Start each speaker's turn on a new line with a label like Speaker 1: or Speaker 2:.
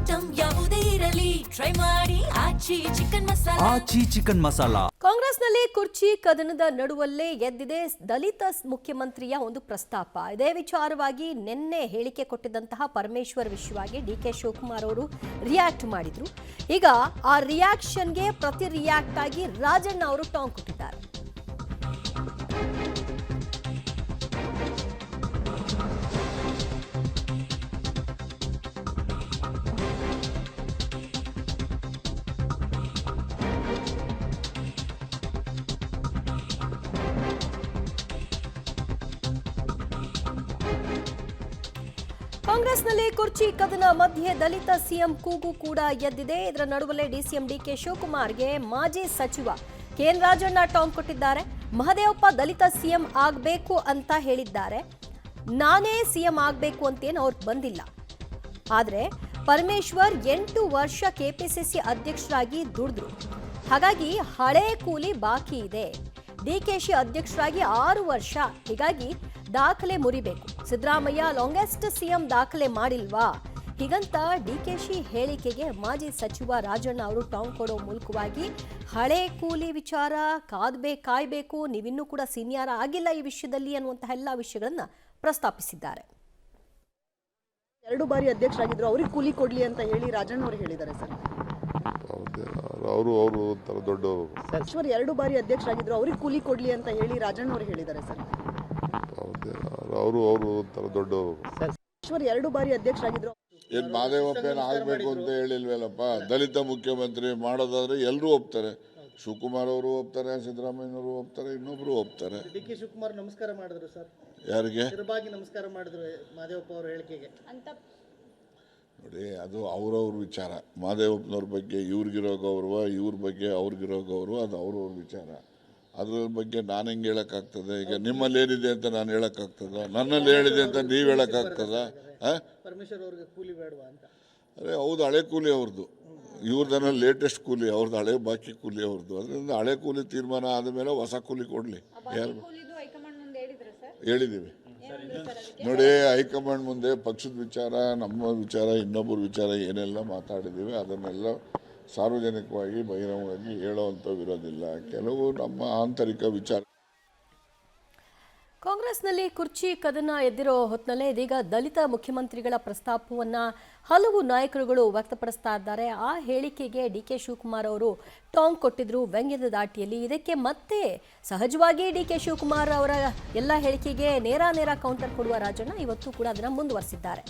Speaker 1: Item ಯಾವುದೇ ಇರಲಿ try ಮಾಡಿ ಆಚಿ ಚಿಕನ್ ಮಸಾಲಾ.
Speaker 2: ಕಾಂಗ್ರೆಸ್ನಲ್ಲಿ ಕುರ್ಚಿ ಕದನದ ನಡುವಲ್ಲೇ ಎದ್ದಿದೆ ದಲಿತ ಮುಖ್ಯಮಂತ್ರಿಯ ಒಂದು ಪ್ರಸ್ತಾಪ. ಇದೇ ವಿಚಾರವಾಗಿ ನಿನ್ನೆ ಹೇಳಿಕೆ ಕೊಟ್ಟಿದ್ದಂತಹ ಪರಮೇಶ್ವರ್ ವಿಷಯವಾಗಿ ಡಿಕೆ ಶಿವಕುಮಾರ್ ಅವರು ರಿಯಾಕ್ಟ್ ಮಾಡಿದ್ರು. ಈಗ ಆ ರಿಯಾಕ್ಷನ್ಗೆ ಪ್ರತಿ ರಿಯಾಕ್ಟ್ ಆಗಿ ರಾಜಣ್ಣ ಅವರು ಟಾಂಗ್ ಕೊಟ್ಟಿದ್ದಾರೆ. ಕಾಂಗ್ರೆಸ್ನಲ್ಲಿ ಕುರ್ಚಿ ಕದನ ಮಧ್ಯೆ ದಲಿತ ಸಿಎಂ ಕೂಗು ಕೂಡ ಎದ್ದಿದೆ. ಇದರ ನಡುವಲ್ಲೇ ಡಿಸಿಎಂ ಡಿಕೆ ಶಿವಕುಮಾರ್ಗೆ ಮಾಜಿ ಸಚಿವ ಕೆಎನ್ ರಾಜಣ್ಣ ಟಾಂಗ್ ಕೊಟ್ಟಿದ್ದಾರೆ. ಮಹದೇವಪ್ಪ ದಲಿತ ಸಿಎಂ ಆಗಬೇಕು ಅಂತ ಹೇಳಿದ್ದಾರೆ. ನಾನೇ ಸಿಎಂ ಆಗಬೇಕು ಅಂತೇನು ಅವ್ರು ಬಂದಿಲ್ಲ. ಆದರೆ ಪರಮೇಶ್ವರ್ 8 ವರ್ಷ ಕೆಪಿಸಿಸಿ ಅಧ್ಯಕ್ಷರಾಗಿ ದುಡಿದ್ರು. ಹಾಗಾಗಿ ಹಳೆ ಕೂಲಿ ಬಾಕಿ ಇದೆ. ಡಿಕೆಶಿ ಅಧ್ಯಕ್ಷರಾಗಿ 6 ವರ್ಷ. ಹೀಗಾಗಿ ದಾಖಲೆ ಮುರಿಬೇಕು. ಸಿದ್ದರಾಮಯ್ಯ ಲಾಂಗೆಸ್ಟ್ ಸಿಎಂ ದಾಖಲೆ ಮಾಡಿಲ್ವಾ? ಹೀಗಂತ ಡಿಕೆಶಿ ಹೇಳಿಕೆಗೆ ಮಾಜಿ ಸಚಿವ ರಾಜಣ್ಣ ಅವರು ಟಾಂಗ್ ಕೊಡೋ ಮೂಲಕವಾಗಿ ಹಳೆ ಕೂಲಿ ವಿಚಾರ ಕಾಯ್ಬೇಕು, ನೀವಿನ್ನೂ ಕೂಡ ಸೀನಿಯರ್ ಆಗಿಲ್ಲ ಈ ವಿಷಯದಲ್ಲಿ ಅನ್ನುವಂತಹ ಎಲ್ಲ ವಿಷಯಗಳನ್ನ ಪ್ರಸ್ತಾಪಿಸಿದ್ದಾರೆ.
Speaker 3: 2 ಬಾರಿ ಅಧ್ಯಕ್ಷರಾಗಿದ್ರು, ಅವ್ರಿಗೆ ಕೂಲಿ ಕೊಡ್ಲಿ ಅಂತ ಹೇಳಿ ರಾಜಣ್ಣ ಅವರು ಹೇಳಿದ್ದಾರೆ ಸರ್.
Speaker 4: ಅವರು ಒಂಥರ ದೊಡ್ಡವರು.
Speaker 3: ಈಶ್ವರ್ 2 ಬಾರಿ ಅಧ್ಯಕ್ಷರಾಗಿದ್ರು, ಅವ್ರಿಗೆ ಕೂಲಿ ಕೊಡ್ಲಿ ಅಂತ ಹೇಳಿ ರಾಜಣ್ಣ ಅವರು ಹೇಳಿದ್ದಾರೆ ಸರ್.
Speaker 4: ಅವರು ಒಂಥರ ದೊಡ್ಡವರು.
Speaker 3: ಈಶ್ವರ್ 2 ಬಾರಿ ಅಧ್ಯಕ್ಷರಾಗಿದ್ರು.
Speaker 4: ಏನ್ ಮಾದೇವಪ್ಪನ ಆಗ್ಬೇಕು ಅಂತ ಹೇಳಿಲ್ವಲ್ಲಪ್ಪ. ದಲಿತ ಮುಖ್ಯಮಂತ್ರಿ ಮಾಡೋದಾದ್ರೆ ಎಲ್ಲರೂ ಒಪ್ತಾರೆ. ಶಿವಕುಮಾರ್ ಅವರು ಒಪ್ತಾರೆ, ಸಿದ್ದರಾಮಯ್ಯನವರು ಒಪ್ತಾರೆ, ಇನ್ನೊಬ್ರು ಒಪ್ತಾರೆ.
Speaker 5: ಡಿಕೆ ಶಿವಕುಮಾರ್ ನಮಸ್ಕಾರ ಮಾಡಿದ್ರು ಸರ್.
Speaker 4: ಯಾರಿಗೆ
Speaker 5: ನಮಸ್ಕಾರ ಮಾಡಿದ್ರು ಮಾದೇವಪ್ಪ ಅವರ ಹೇಳಿಕೆಗೆ ಅಂತ.
Speaker 4: ನೋಡಿ, ಅದು ಅವ್ರವ್ರ ವಿಚಾರ. ಮಾದೇವಪ್ಪನವ್ರ ಬಗ್ಗೆ ಇವ್ರಿಗಿರೋ ಗೌರವ, ಇವ್ರ ಬಗ್ಗೆ ಅವ್ರಿಗಿರೋ ಗೌರವ, ಅದು ಅವ್ರವ್ರ ವಿಚಾರ. ಅದ್ರ ಬಗ್ಗೆ ನಾನು ಹೆಂಗೆ ಹೇಳೋಕ್ಕಾಗ್ತದೆ? ಈಗ ನಿಮ್ಮಲ್ಲಿ ಏನಿದೆ ಅಂತ ನಾನು ಹೇಳೋಕ್ಕಾಗ್ತದ? ನನ್ನಲ್ಲಿ ಹೇಳಿದೆ ಅಂತ ನೀವು ಹೇಳೋಕ್ಕಾಗ್ತದ?
Speaker 5: ಪರಮೇಶ್ವರ್ ಅವ್ರಿಗೆ ಕೂಲಿ ಬೇಡವಾ ಅಂತ.
Speaker 4: ಅದೇ ಹೌದು, ಹಳೆ ಕೂಲಿ ಅವ್ರದ್ದು. ಇವ್ರದನ್ನ ಲೇಟೆಸ್ಟ್ ಕೂಲಿ, ಅವ್ರದ್ದು ಹಳೆ ಬಾಕಿ ಕೂಲಿ ಅವ್ರದ್ದು. ಅದರಿಂದ ಹಳೆ ಕೂಲಿ ತೀರ್ಮಾನ ಆದಮೇಲೆ ಹೊಸ ಕೂಲಿ ಕೊಡಲಿ. ಯಾರು ಹೇಳಿದ್ದೀವಿ ನೋಡಿ, ಹೈಕಮಾಂಡ್ ಮುಂದೆ ಪಕ್ಷದ ವಿಚಾರ, ನಮ್ಮ ವಿಚಾರ, ಇನ್ನೊಬ್ಬರ ವಿಚಾರ ಏನೆಲ್ಲ ಮಾತಾಡಿದ್ದೀವಿ ಅದನ್ನೆಲ್ಲ ಸಾರ್ವಜನಿಕವಾಗಿ ಬಹಿರಂಗವಾಗಿ ಹೇಳುವಂಥ ವಿರೋಧಿಲ್ಲ. ಕೆಲವು ನಮ್ಮ ಆಂತರಿಕ ವಿಚಾರ.
Speaker 2: ಕಾಂಗ್ರೆಸ್ನಲ್ಲಿ ಕುರ್ಚಿ ಕದನ ಎದ್ದಿರೋ ಹೊತ್ತಿನಲ್ಲೇ ಇದೀಗ ದಲಿತ ಮುಖ್ಯಮಂತ್ರಿಗಳ ಪ್ರಸ್ತಾಪವನ್ನ ಹಲವು ನಾಯಕರುಗಳು ವ್ಯಕ್ತಪಡಿಸ್ತಾ ಇದ್ದಾರೆ. ಆ ಹೇಳಿಕೆಗೆ ಡಿಕೆ ಶಿವಕುಮಾರ್ ಅವರು ಟಾಂಗ್ ಕೊಟ್ಟಿದ್ರು ವ್ಯಂಗ್ಯದ ದಾಟಿಯಲ್ಲಿ. ಇದಕ್ಕೆ ಮತ್ತೆ ಸಹಜವಾಗಿ ಡಿಕೆ ಶಿವಕುಮಾರ್ ಅವರ ಎಲ್ಲ ಹೇಳಿಕೆಗೆ ನೇರ ಕೌಂಟರ್ ಕೊಡುವ ರಾಜಣ್ಣ ಇವತ್ತು ಕೂಡ ಅದನ್ನು ಮುಂದುವರಿಸಿದ್ದಾರೆ.